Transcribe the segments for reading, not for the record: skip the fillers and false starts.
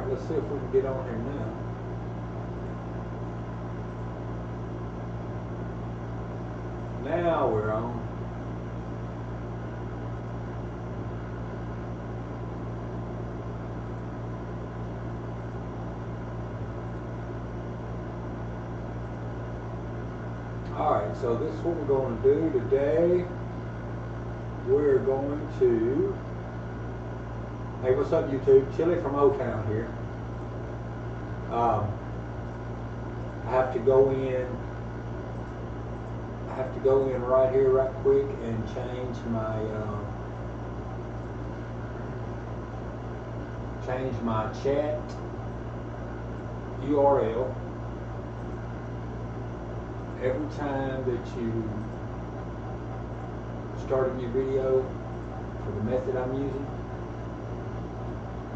let's see if we can get on here now. Now we're on. Alright, so this is what we're going to do today. We're going to, hey, what's up YouTube? Chili from O-Town here. I have to go in right here right quick and change my chat URL. Every time that you start a new video for the method I'm using,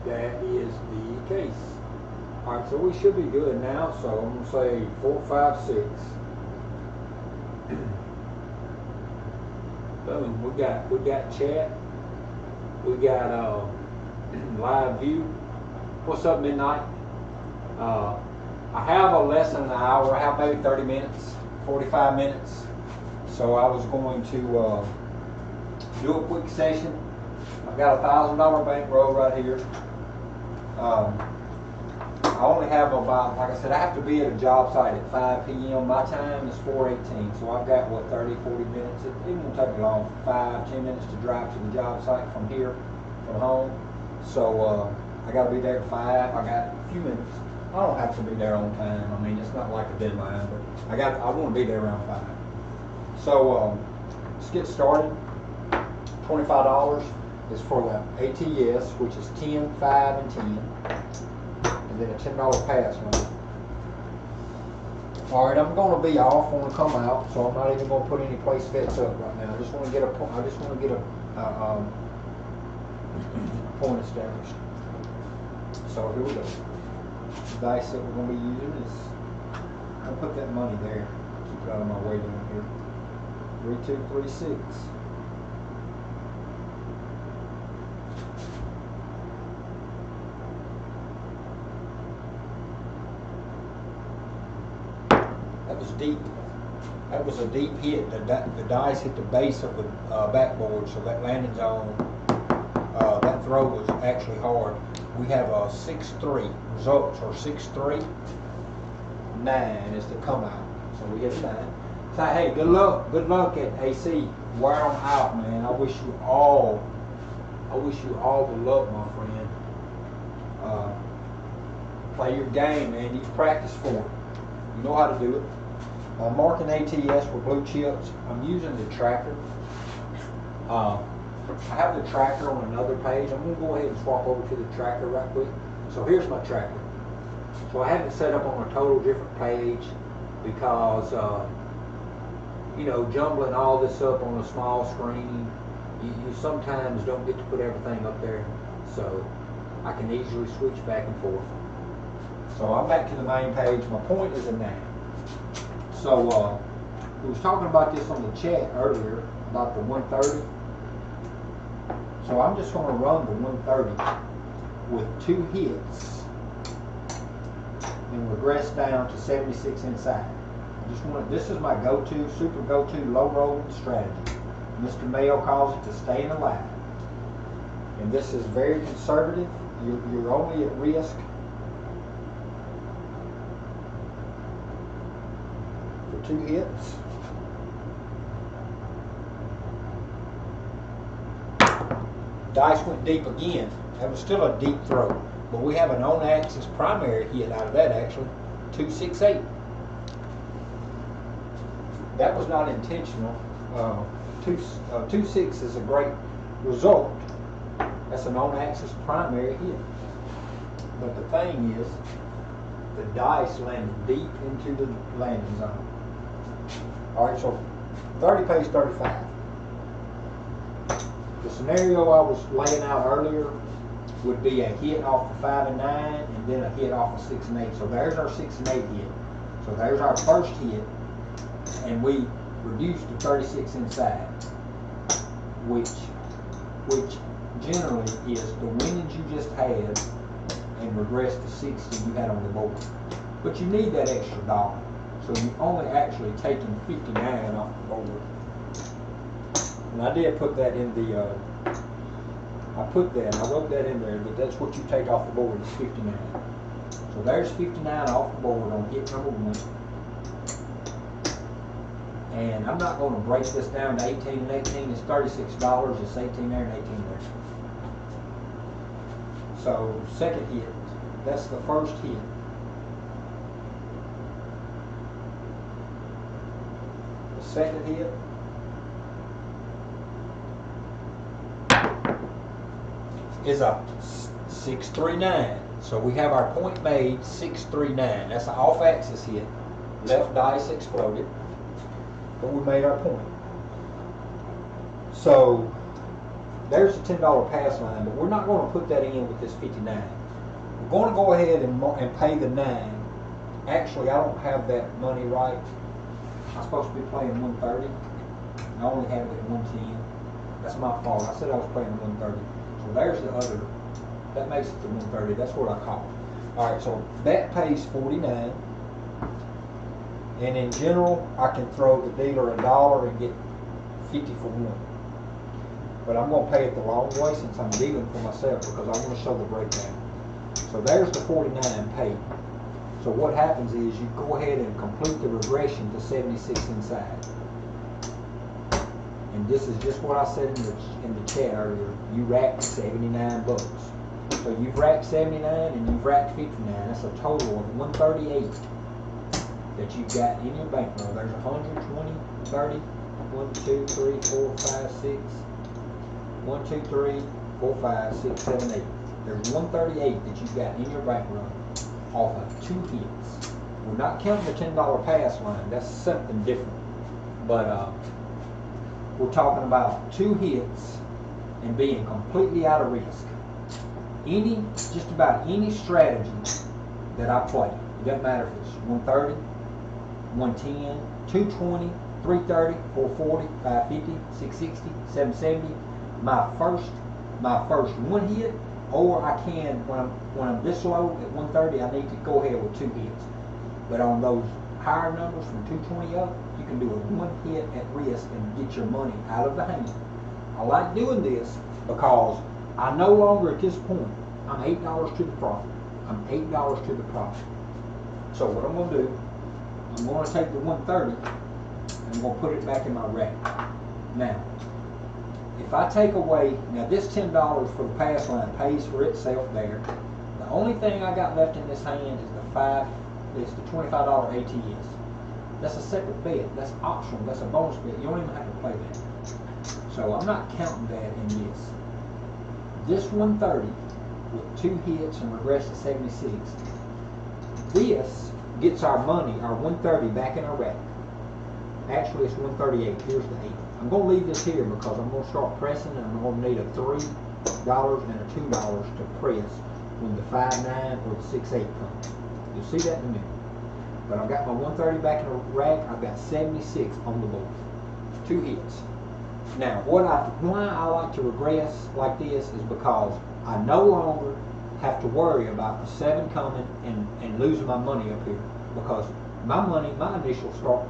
that is the case. Alright, so we should be good now, so I'm going to say 4, 5, 6. Boom, we got chat, we got live view. What's up, Midnight? I have a less than an hour, I have maybe 30 minutes, 45 minutes. So I was going to do a quick session. I've got a $1,000 bankroll right here. I only have about, like I said, I have to be at a job site at 5 p.m. My time is 4:18, so I've got, what, 30, 40 minutes. It won't take me long, 5, 10 minutes to drive to the job site from here, from home. So I got to be there at 5. I got a few minutes. I don't have to be there on time. I mean, it's not like a deadline, but I want to be there around 5. So let's get started. $25 is for the ATS, which is 10, 5, and 10. And then a $10 pass money. Alright, I'm going to be off when we come out, so I'm not even going to put any place bets up right now. I just want to get a point established. So here we go. The dice that we're going to be using is, I'll put that money there. Keep it out of my way down here. 3, 2, 3, 6. That was deep. That was a deep hit. The dice hit the base of the backboard, so that landing zone, that throw was actually hard. We have a 6-3. Results are 6-3. 9 is the come out. So we hit 9. So hey, good luck at AC. Wear them out, man. I wish you all the luck, my friend. Play your game, man. You practice for it. You know how to do it. I'm marking ATS with blue chips. I'm using the tracker. I have the tracker on another page. I'm going to go ahead and swap over to the tracker right quick. So here's my tracker. So I have it set up on a total different page because, you know, jumbling all this up on a small screen, you sometimes don't get to put everything up there. So I can easily switch back and forth. So I'm back to the main page. My point is a 9. So we was talking about this on the chat earlier about the 130. So I'm just going to run the 130 with 2 hits and regress down to 76 inside. I just want this is my go-to, super go-to low rolling strategy. Mr. Mayo calls it the staying alive. And this is very conservative. You're only at risk for 2 hits. Dice went deep again. That was still a deep throw. But we have an on-axis primary hit out of that actually. 2, 6, 8. That was not intentional. 2, 6 is a great result. That's an on-axis primary hit. But the thing is, the dice landed deep into the landing zone. Alright, so 30 pays 35. The scenario I was laying out earlier would be a hit off the 5 and 9 and then a hit off of 6 and 8. So there's our 6 and 8 hit. So there's our first hit, and we reduced to 36 inside, which generally is the winnings you just had and regress to 60 you had on the board. But you need that extra dollar. So you're only actually taking 59 off the board. And I did put that in the, I wrote that in there, but that's what you take off the board is 59. So there's 59 off the board on hit number 1. And I'm not going to break this down to 18 and 18. It's $36. It's 18 there and 18 there. So second hit, that's the first hit. The second hit is a 639. So we have our point made, 639. That's an off-axis hit. Left dice exploded, but we made our point. So there's the $10 pass line, but we're not going to put that in with this 59. We're going to go ahead and pay the 9. Actually, I don't have that money right. I'm supposed to be playing 130. I only have it at 110. That's my fault. I said I was playing 130. So there's the other. That makes it to 130. That's what I call it. All right, so that pays 49. And in general, I can throw the dealer $1 and get 50 for 1. But I'm going to pay it the long way since I'm dealing for myself because I want to show the breakdown. So there's the 49 paid. So what happens is you go ahead and complete the regression to 76 inside. And this is just what I said in the chat earlier. You racked 79 bucks. So you've racked 79 and you've racked 59. That's a total of 138 that you've got in your bankroll. There's 120, 30, 1, 2, 3, 4, 5, 6. 1, 2, 3, 4, 5, 6, 7, 8. There's 138 that you've got in your bankroll off of 2 hits. We're not counting the $10 pass line. That's something different. But we're talking about 2 hits and being completely out of risk. Just about any strategy that I play, it doesn't matter if it's 130, 110, 220, 330, 440, 550, 660, 770. My first 1 hit, or I can when I'm this low at 130, I need to go ahead with 2 hits. But on those higher numbers from 220 up, you can do a 1 hit at risk and get your money out of the hand. I like doing this because I no longer at this point, I'm $8 to the profit. I'm $8 to the profit. So what I'm going to do, I'm going to take the 130 and I'm going to put it back in my rack. Now, if I take away, now this $10 for the pass line pays for itself there. The only thing I got left in this hand is the $25 ATS. That's a separate bet. That's optional. That's a bonus bet. You don't even have to play that. So I'm not counting that in this. This 130 with 2 hits and regress to 76. This gets our money, our 130 back in our rack. Actually, it's 138. Here's the 8. I'm going to leave this here because I'm going to start pressing and I'm going to need a $3 and a $2 to press when the 5-9 or the 6-8 comes. You'll see that in a minute. But I've got my 130 back in the rack. I've got 76 on the board. 2 hits. Now, why I like to regress like this is because I no longer have to worry about the 7 coming and losing my money up here. Because my money, my initial start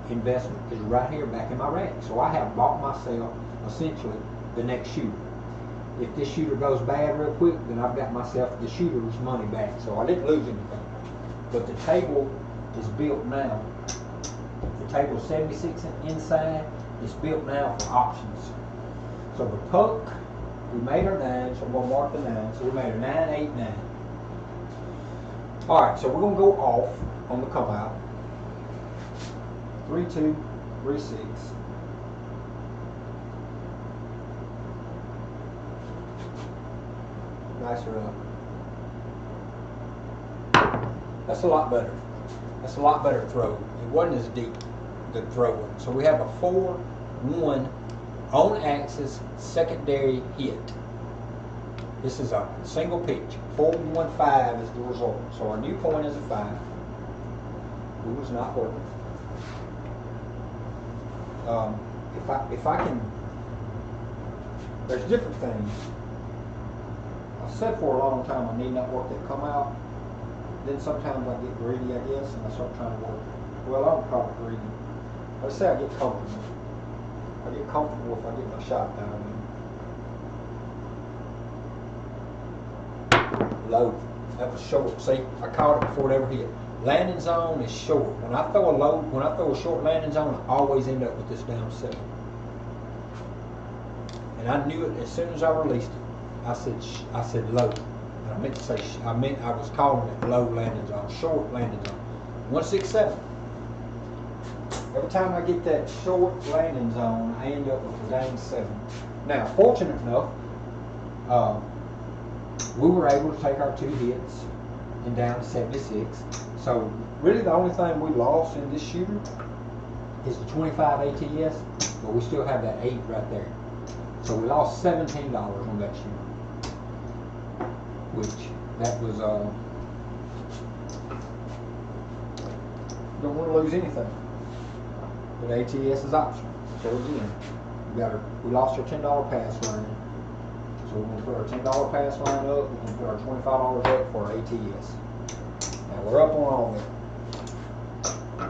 investment is right here back in my rack. So I have bought myself essentially the next shooter. If this shooter goes bad real quick, then I've got myself the shooter's money back. So I didn't lose anything. But the table is built now. The table is 76 inside. It's built now for options. So the puck, we made our 9, so I'm going to mark the 9. So we made a 9, 8, 9. Alright, so we're going to go off on the come out. 3, 2, 3, 6. Nicer up. That's a lot better. That's a lot better throw. It wasn't as deep, the throw one. So we have a 4-1 on axis secondary hit. This is a single pitch. 4-1-5 is the result. So our new point is a 5. It was not working. If I can, there's different things. I said for a long time I need not work that come out. Then sometimes I get greedy, I guess, and I start trying to work it. Well, I don't call it greedy. Let's say I get comfortable. I get comfortable if I get my shot down in. Low. That was short. See, I caught it before it ever hit. Landing zone is short. When I throw a short landing zone, I always end up with this down 7. And I knew it as soon as I released it. I said low. And I meant to say, I was calling it low landing zone, short landing zone. 167. Every time I get that short landing zone, I end up with a dang 7. Now, fortunate enough, we were able to take our 2 hits and down to 76. So really the only thing we lost in this shooter is the 25 ATS, but we still have that 8 right there. So we lost $17 on that shooter, which that was, don't want to lose anything. But ATS is optional. So again, we lost our $10 pass line. So we're going to put our $10 pass line up. We're going to put our $25 up for our ATS. Now we're up on all that.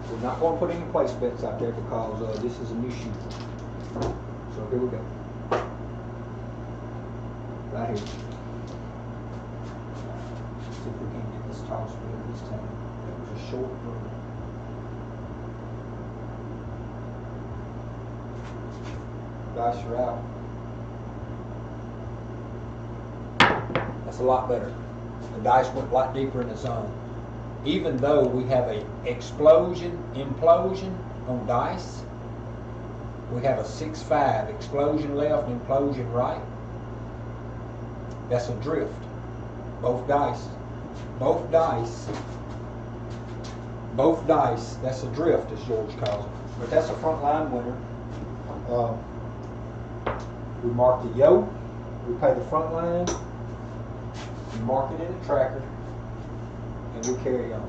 We're not going to put any place bets out there because this is a new shooter. So here we go. Right here. See if we can get this toss better this time. That was a short throw. Dice are out. That's a lot better. The dice went a lot deeper in the zone. Even though we have a implosion on dice, we have a 6-5 explosion left, implosion right. That's a drift. Both dice, that's a drift, as George calls it. But that's a front line winner. We mark the yoke, we pay the front line, we mark it in the tracker, and we carry on.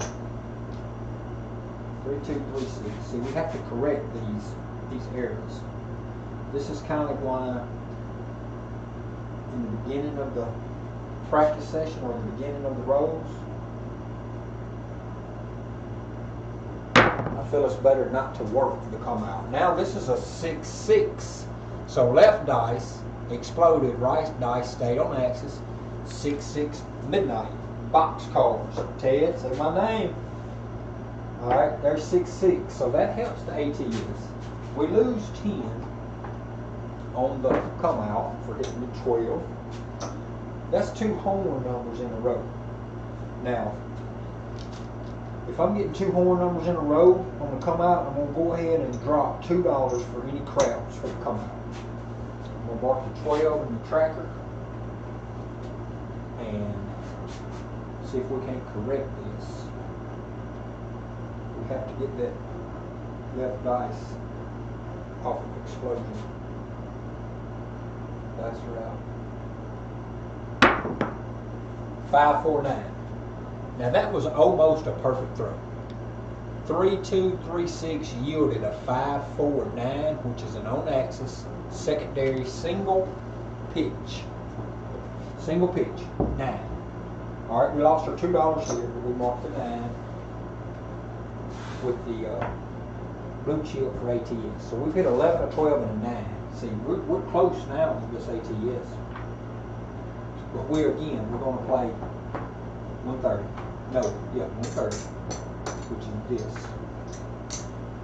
3, 2, 3, 6. See, we have to correct these errors. This is kind of why in the beginning of the practice session or the beginning of the rolls, I feel it's better not to work to come out. Now this is a 6-6. So left dice exploded, right dice stayed on axis. 6-6 midnight. Box cars. Ted, say my name. Alright, there's 6-6. So that helps the ATS. We lose 10 on the come out for hitting the 12. That's 2 horn numbers in a row. Now, if I'm getting 2 horn numbers in a row on the come out, I'm going to go ahead and drop $2 for any craps for the come out. I'm going to mark the 12 in the tracker and see if we can't correct this. We have to get that left dice off of explosion. Dice are out. 5, 4, 9. Now that was almost a perfect throw. 3, 2, 3, 6 yielded a 5, 4, 9, which is an on-axis secondary single pitch. Single pitch, 9. All right, we lost our $2 here, but we marked the 9 with the blue chip for ATS. So we've hit 11, a 12, and a 9. See, we're close now with this ATS. But we're going to play 130. No, yeah, 130, which is this.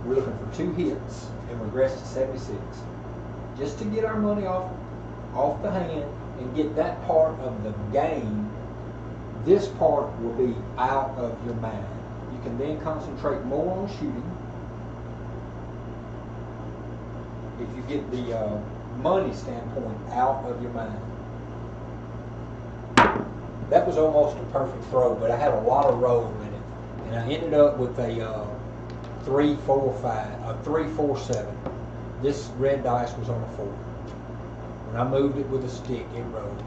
We're looking for 2 hits and regress to 76. Just to get our money off the hand and get that part of the game. This part will be out of your mind. You can then concentrate more on shooting. If you get the money standpoint out of your mind. That was almost a perfect throw, but I had a lot of roll in it. And I ended up with a 3, 4, 5, a 3, 4, 7. This red dice was on a 4. When I moved it with a stick, it rolled.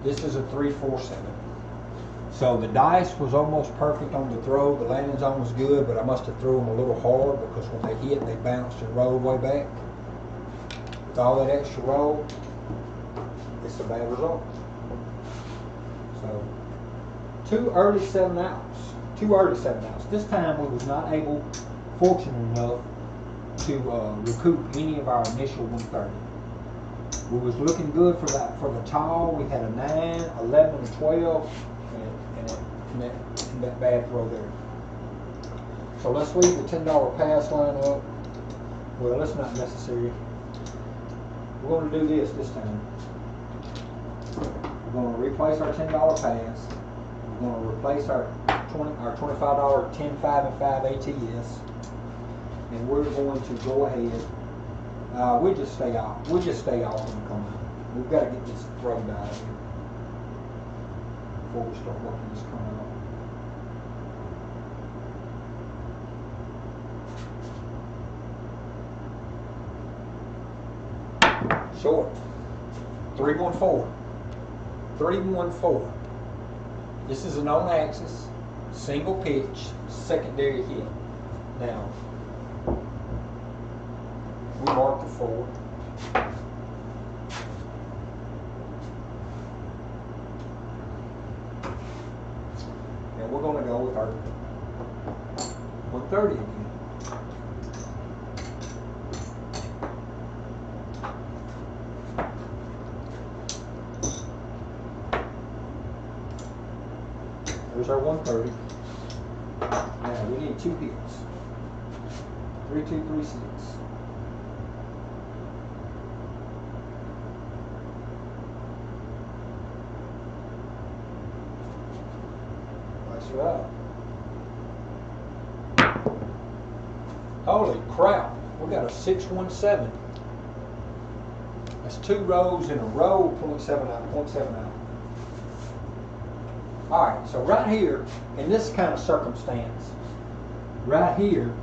This is a 3, 4, 7. So the dice was almost perfect on the throw. The landing zone was good, but I must have threw them a little hard because when they hit, they bounced and rolled way back. With all that extra roll, it's a bad result. So, two early 7-outs. This time we was not fortunate enough to recoup any of our initial 130. We was looking good for the tall. We had a 9, 11, and 12, and that bad throw there. So let's leave the $10 pass line up. Well, that's not necessary. We're going to do this time. We're going to replace our $10 pass. We're going to replace our $25 10, 5, and 5 ATS. And we're going to go ahead. We just stay off. We'll just stay off and come out. We've got to get this throw out of here before we start working this come out. Short. 3-1-4. 3-1-4. This is an on-axis, single pitch, secondary hit. Now, we mark the 4. And we're going to go with our 130 again. There's our 130. Now we need 2 hits. 3, 2, 3, 6. That's right. Holy crap! We got a 6-1-7. That's 2 rows in a row. 0.7 out. 0.7 out. All right, so right here, in this kind of circumstance, right here,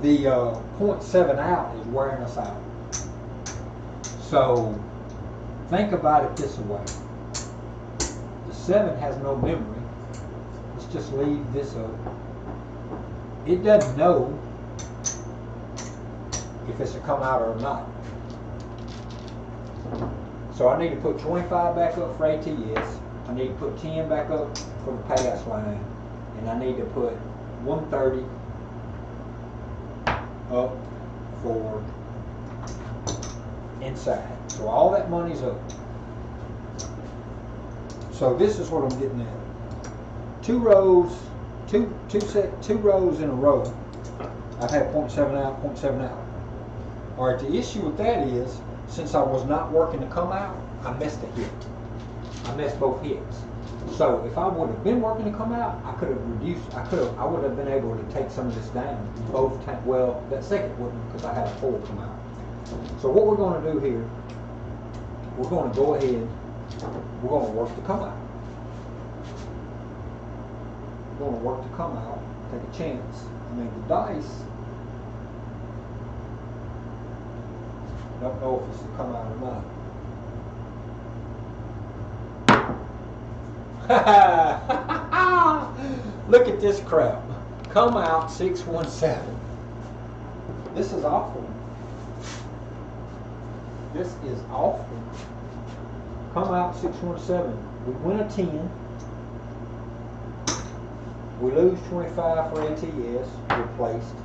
the 0.7 out is wearing us out. So think about it this way. The 7 has no memory. Let's just leave this up. It doesn't know if it's a come out or not. So I need to put 25 back up for ATS. I need to put 10 back up for the pass line, and I need to put 130 up for inside. So all that money's up. So this is what I'm getting at. 2 rows, two rows in a row. I've had 0.7 out, 0.7 out. All right. The issue with that is, since I was not working to come out, I missed a hit. I missed both hits. So if I would have been working to come out, I could have reduced. I would have been able to take some of this down both times. Well, that second wouldn't, because I had a 4 come out. So what we're going to do here, we're going to go ahead. We're going to work to come out. We're going to work to come out. Take a chance. I mean, the dice. Don't know if it's to come out or not. Look at this crap. Come out 6-1-7. This is awful. This is awful. Come out 6-1-7. We win a 10. We lose 25 for ATS. Replaced.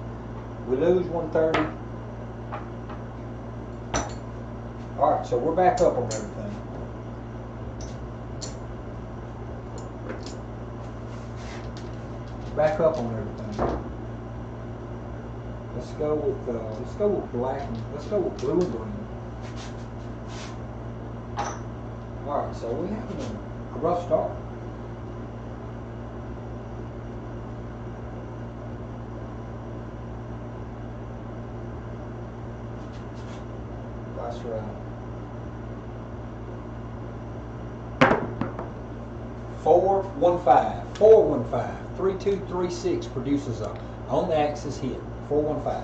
We lose 130. Alright, so we're back up on everything. Back up on everything. Let's go with black and let's go with blue and green. Alright, so we're having a rough start. That's right. 4-1-5. 4-1-5. 3-2-3-6 produces a on the axis hit. 4-1-5.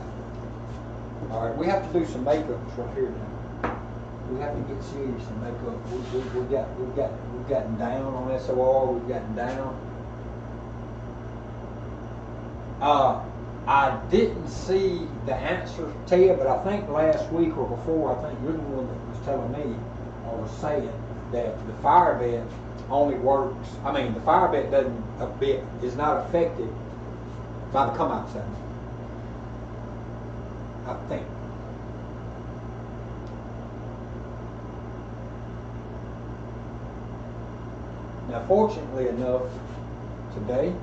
All right, we have to do some makeups right here now. We have to get serious and make up. We've gotten down on SOR. We've gotten down. I didn't see the answer, Ted, but I think last week or before, I think you're the one that was telling me was saying that the fire vet only works. I mean, the fire vet is not affected by the come out sound. I think. Now, fortunately enough, today.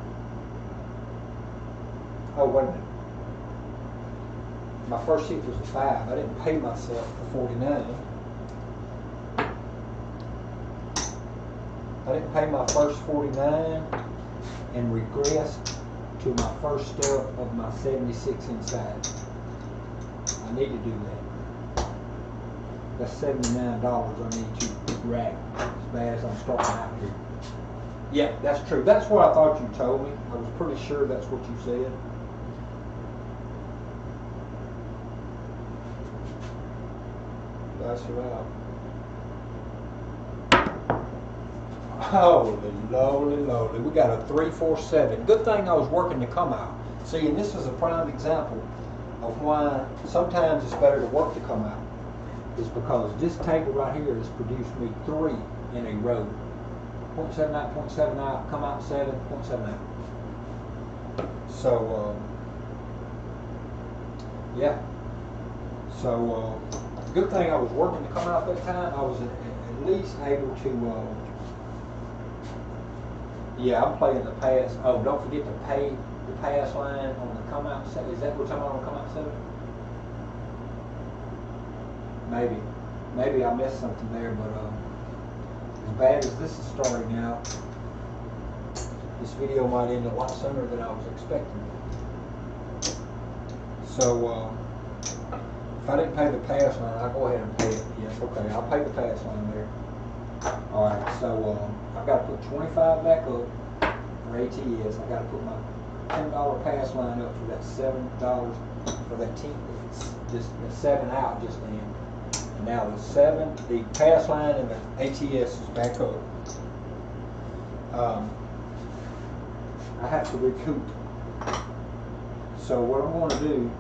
Oh, wait a minute. My first shift was a 5. I didn't pay myself for 49. I didn't pay my first 49 and regressed to my first step of my 76 inside. I need to do that. That's $79 I need to rack as bad as I'm starting out here. Yeah, that's true. That's what I thought you told me. I was pretty sure that's what you said. That's right. Holy lowly. We got a 347. Good thing I was working to come out. See, and this is a prime example of why sometimes it's better to work to come out. Is because this table right here has produced me 3 in a row. 0.79, 0.79, come out 7, 0.79. So, yeah. So, good thing I was working to come out that time. I was at least able to, yeah, I'm playing the pass. Oh, don't forget to pay the pass line on the come out 7. Is that what I'm on the come out 7? Maybe I missed something there, but as bad as this is starting out, this video might end a lot sooner than I was expecting. So, if I didn't pay the pass line, I'll go ahead and pay it. Yes, okay, I'll pay the pass line there. Alright, so I've got to put 25 back up for ATS. I've got to put my $10 pass line up for that $7 for that 10. Just the 7 out just then. And now the pass line and the ATS is back up. I have to recoup. So what I'm going to do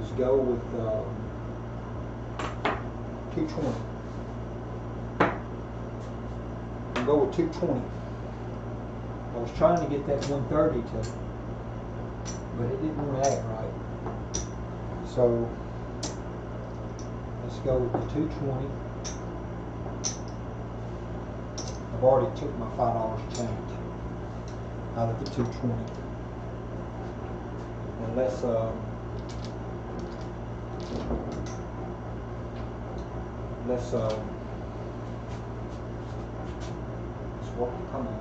is go with 220. I'll go with 220. I was trying to get that 130 to, but it didn't want to act right. So let's go with the 220. I've already took my $5 change out of the 220. And let's work the come out.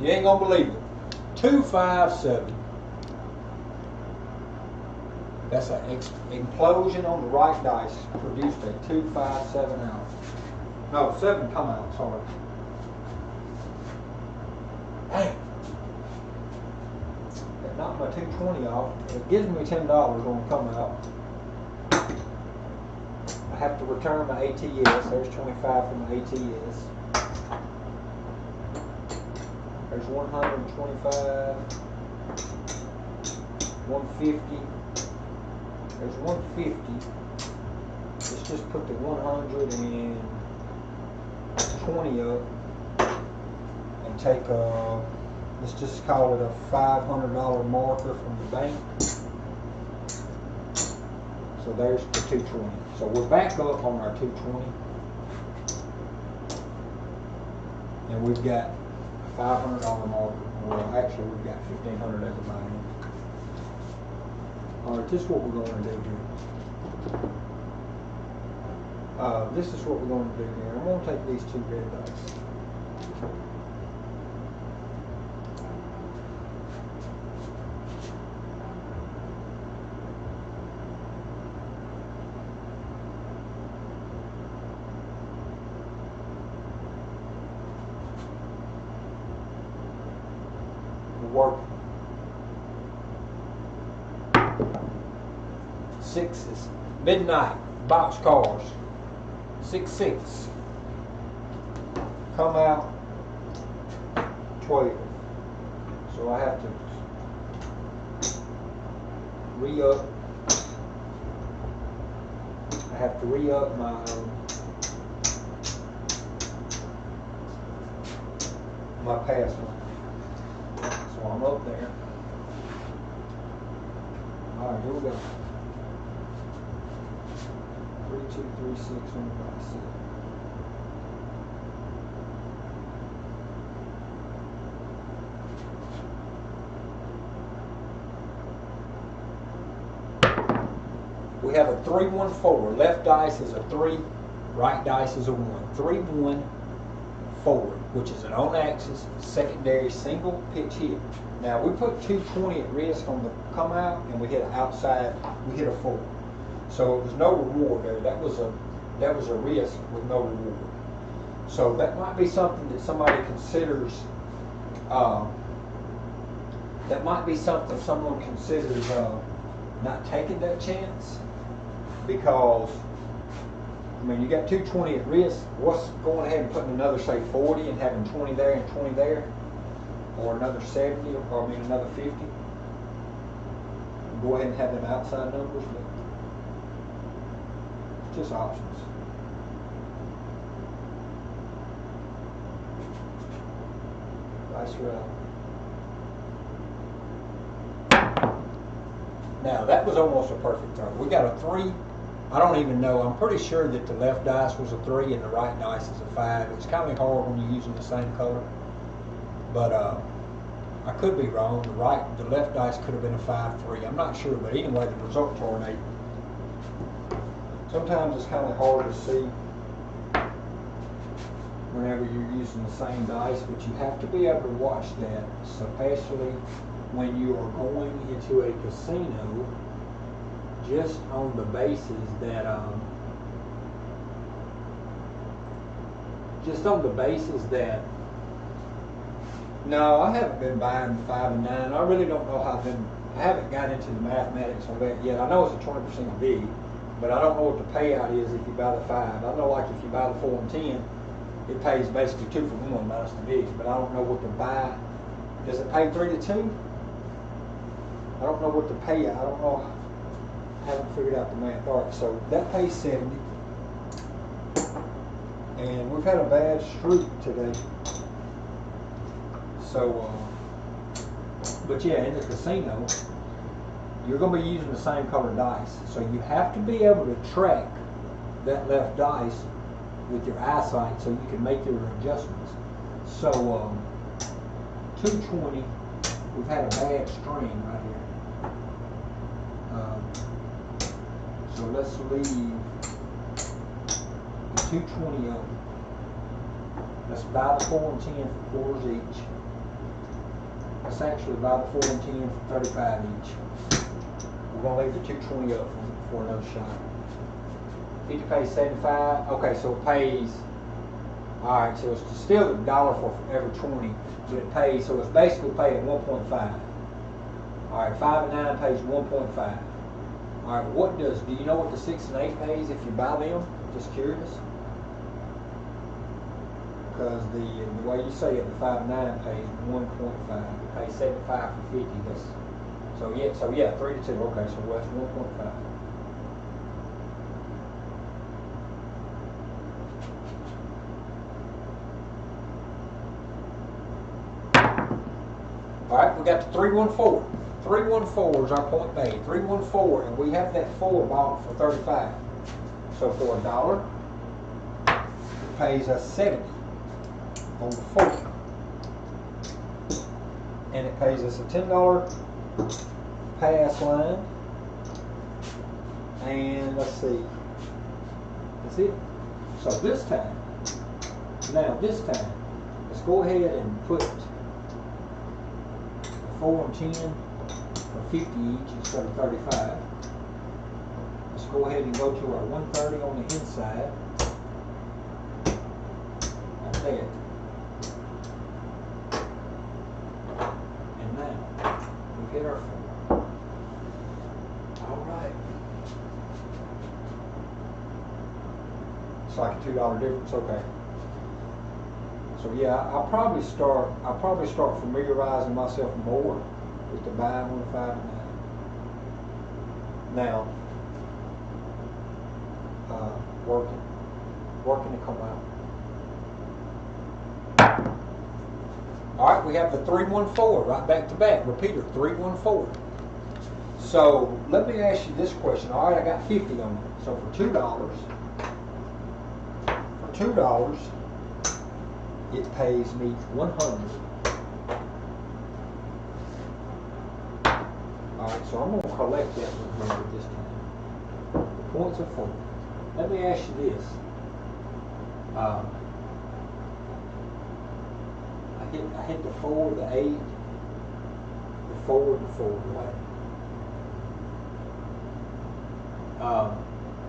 You ain't gonna believe it. 257. That's an explosion on the right dice. Produced a 257 out. No, 7 come out, sorry. Dang. That knocked my 220 off. It gives me $10 on the come out. I have to return my ATS. There's 25 for my ATS. There's 125, 150. There's 150. Let's just put the 120 up and take let's just call it a $500 marker from the bank. So there's the 220. So we're back up on our 220, and we've got $500 marker. Well, actually, we've got $1,500 as a buy-in. All right, this is what we're going to do here. This is what we're going to do here. I'm going to take these 2 red dice. Work 6s. Midnight box cars. 6-6. come out 12. So I have to re-up. I have to re-up my pass line. So I'm up there. All right, here we go. 3, 2, 3, 6, 1, 5, 6. We have a 3-1-4. Left dice is a 3, right dice is a 1. 3-1 forward, which is an on-axis secondary single pitch hit. Now we put 220 at risk on the come out, and we hit an outside. We hit a 4. So it was no reward there. That was a risk with no reward. So that might be something that somebody considers. That might be something someone considers not taking that chance, because I mean, you got 220 at risk. What's going ahead and putting another, say, 40 and having 20 there and 20 there, or another 70, or I mean another 50? Go ahead and have them outside numbers, but it's just options. Nice round. Now that was almost a perfect throw. We got a 3. I don't even know. I'm pretty sure that the left dice was a 3 and the right dice is a 5. It's kind of hard when you're using the same color, but I could be wrong. The left dice could have been a 5-3. I'm not sure, but anyway, the results are an 8. Sometimes it's kind of hard to see whenever you're using the same dice, but you have to be able to watch that, especially when you are going into a casino, just on the basis that no, I haven't been buying 5 and 9. I really don't know how I haven't got into the mathematics on that yet. I know it's a 20% big, but I don't know what the payout is if you buy the 5. I know, like, if you buy the 4 and 10, it pays basically 2 for 1 minus the bigs, but I don't know what to buy. Does it pay 3 to 2? I don't know what the payout. I don't know. I haven't figured out the math. All right, so that pays 70, and we've had a bad streak today. So, but yeah, in the casino, you're going to be using the same color dice, so you have to be able to track that left dice with your eyesight so you can make your adjustments. So, 220, we've had a bad string right here. So let's leave the 220 on. Let's buy the 4 and 10 for quarters each. Let's actually buy the 4 and 10 for 35 each. We're going to leave the 220 up for another shot. 50 pays 75. Okay, so it pays, alright, so it's still $1 for every 20, but it pays, so it's basically paying 1.5. Alright, 5 and 9 pays 1.5. Alright, do you know what the 6 and 8 pays if you buy them? Just curious. Because the way you say it, the 5 and 9 pays 1.5. It pays 75 for 50. So yeah, 3 to 2. Okay, so that's 1.5. Alright, we got the 3-1-4. 3-1-4 is our point made. 3-1-4, and we have that 4 bought for 35. So for $1, it pays us 70 on the 4. And it pays us a $10 pass line. And let's see. That's it. So this time, let's go ahead and put 4 and 10 for 50 each instead of 35. Let's go ahead and go to our 130 on the inside. Like that. And now we hit our 4. Alright. It's like a $2 difference, okay. So yeah, I'll probably start familiarizing myself more with the buying on the 5 and 9. Now, working to come out. All right, we have the 314 right back to back. Repeater 314. So let me ask you this question. All right, I got 50 on it. So for $2, it pays me 100. All right, so I'm going to collect that $100 this time. The points are 4. Let me ask you this. I hit the 4, the 8, the 4, and the 4, right?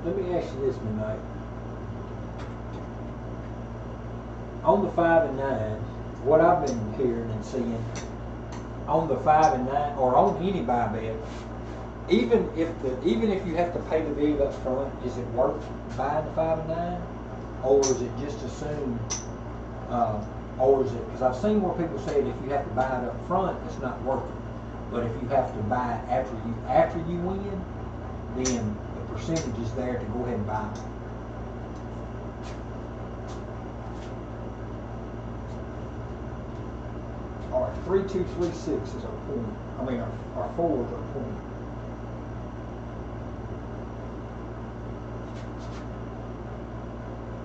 Let me ask you this, Midnight. On the 5 and 9, what I've been hearing and seeing, on the 5 and 9, or on any buy bet, even if you have to pay the big up front, is it worth buying the 5 and 9, or is it just assumed? Or is it, because I've seen where people say if you have to buy it up front, it's not worth it. But if you have to buy it after you win, then the percentage is there to go ahead and buy it. All right, 3236 is our point. I mean, our forward is our point.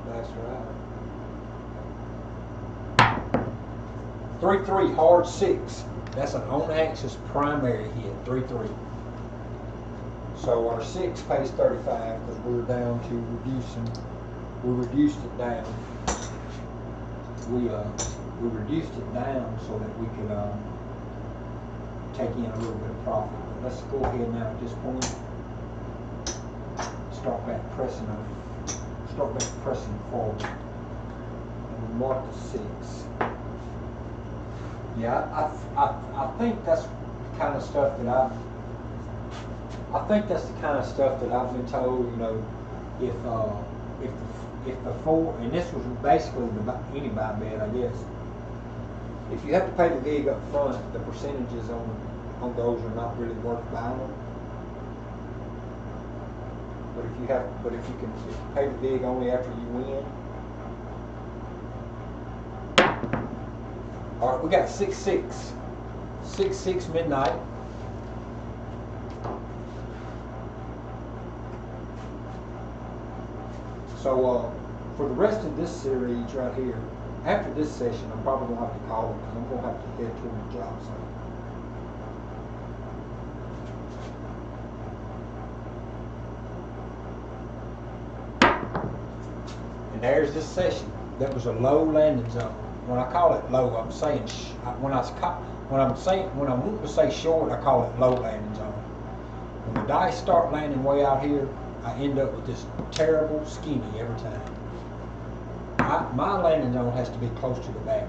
That's right. 3-3 hard 6. That's an on-axis primary hit. 3-3. So our 6 pays 35 because we're down to reducing. We reduced it down. We reduced it down so that we could take in a little bit of profit. But let's go ahead now at this point. Start back pressing forward. And we mark the 6. Yeah, I think that's the kind of stuff that I've been told. You know, if the 4, and this was basically any buy bet, I guess. If you have to pay the gig up front, the percentages on those are not really worth buying them. But if you can pay the gig only after you win. All right, we got 6-6. 6-6 midnight. So for the rest of this series right here, after this session, I'm probably going to have to call it because I'm going to have to head to the job site. And there's this session. That was a low landing zone. When I call it low, I'm saying when I want to say short, I call it low landing zone. When the dice start landing way out here, I end up with this terrible skinny every time. My landing zone has to be close to the back.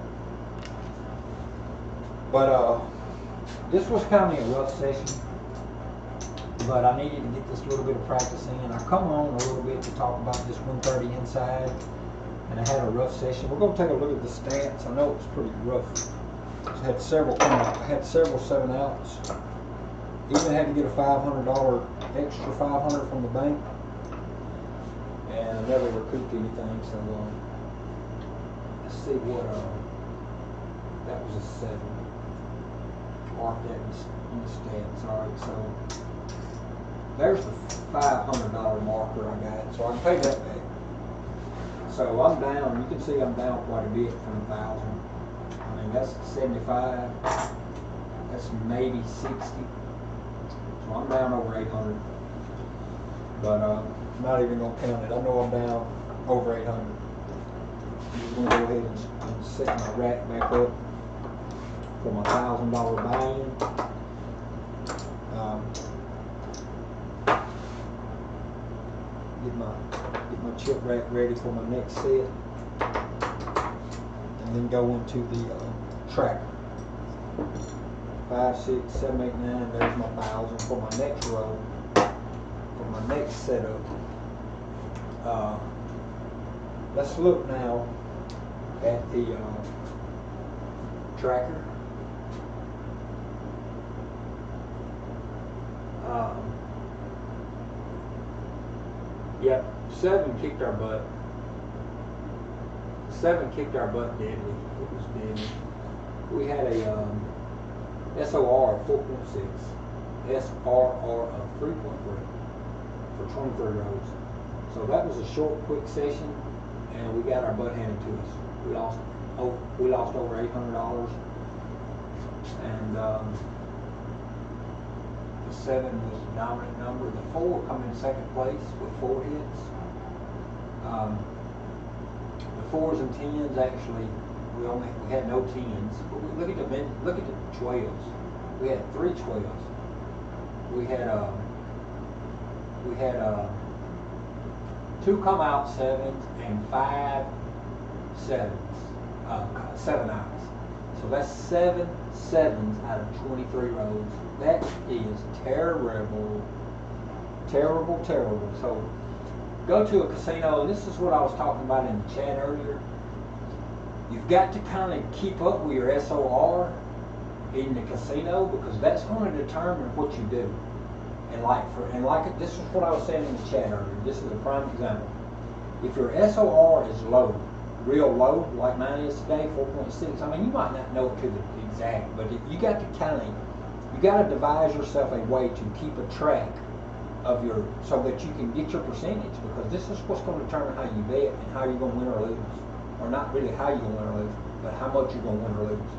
But this was kind of a rough session. But I needed to get this little bit of practice in. I come on a little bit to talk about this 130 inside. And I had a rough session. We're going to take a look at the stats. I know it was pretty rough. I had several 7-outs. Even had to get a $500 extra $500 from the bank, and I never recouped anything. So let's see what that was a 7. Mark that in the stats. All right, so there's the $500 marker I got. So I can pay that back. So I'm down. You can see I'm down quite a bit from 1,000. I mean, that's 75. That's maybe 60. So I'm down over 800. But I'm not even going to count it. I know I'm down over 800. I'm just going to go ahead and set my rack back up for my $1,000 buy-in. Get my chip rack ready for my next set, and then go into the tracker. 5, 6, 7, 8, 9. There's my 1,000 for my next row, for my next setup. Let's look now at the tracker. Yep, 7 kicked our butt. 7 kicked our butt deadly. It was deadly. We had a SOR of 4.6, SRR of 3.3 for 23 rows. So that was a short, quick session, and we got our butt handed to us. We lost over $800, and the 7 was the dominant number. The 4 come in second place with 4 hits. The 4s and 10s actually, we had no 10s. But look at the 12s. We had 3 12s. We had 2 come out 7s and 5 7s, 7 eyes. So that's 7 7s out of 23 rows. That is terrible, terrible, terrible. So go to a casino, and this is what I was talking about in the chat earlier. You've got to kind of keep up with your SOR in the casino, because that's going to determine what you do. And this is what I was saying in the chat earlier. This is a prime example. If your SOR is low, real low, like mine is today, 4.6. I mean, you might not know it to the exact, but you got to devise yourself a way to keep a track of so that you can get your percentage, because this is what's going to determine how you bet and how you're going to win or lose. Or not really how you're going to win or lose, but how much you're going to win or lose.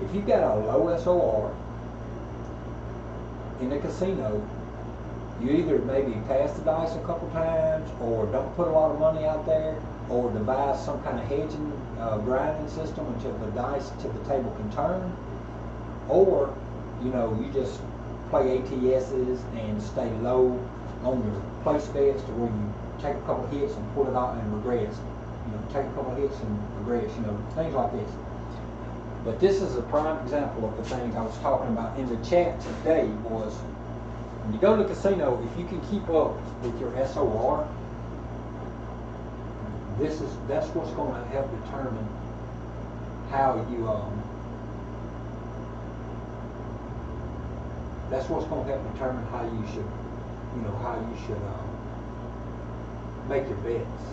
If you've got a low SOR in the casino, you either maybe pass the dice a couple times, or don't put a lot of money out there, or devise some kind of hedging, grinding system until the table can turn, or you just play ATSs and stay low on your place bets to where you take a couple hits and pull it out and regress. Take a couple hits and regress. Things like this. But this is a prime example of the things I was talking about in the chat today. Was when you go to the casino, if you can keep up with your SOR, that's what's going to help determine how you that's what's going to help determine how you should make your bets.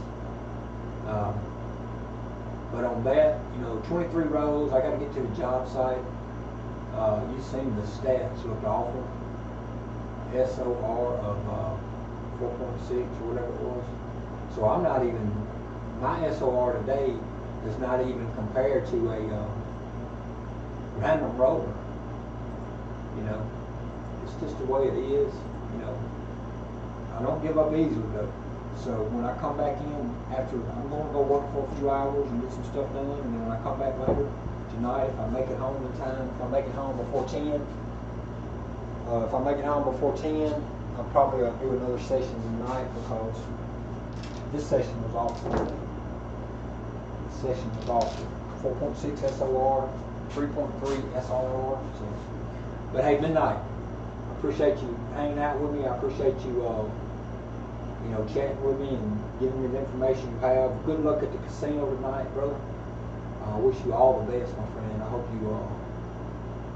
But on that, 23 rows, I got to get to the job site. You've seen the stats look awful. SOR of 4.6 or whatever it was. So I'm not even, my SOR today is not even compared to a random roller. It's just the way it is. I don't give up easily though. So when I come back in after, I'm going to go work for a few hours and get some stuff done, and then when I come back later tonight, if I make it home in time, if I make it home before 10, I'm probably going to do another session tonight, because this session was awful. This session was awful. 4.6 SOR, 3.3 SRR. So, but hey, midnight. I appreciate you hanging out with me. I appreciate you chatting with me and giving me the information you have. Good luck at the casino tonight, brother. I wish you all the best, my friend. I hope you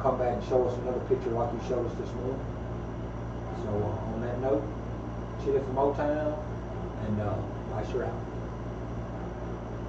come back and show us another picture like you showed us this morning. So on that note, Chili from Motown, and I sure out.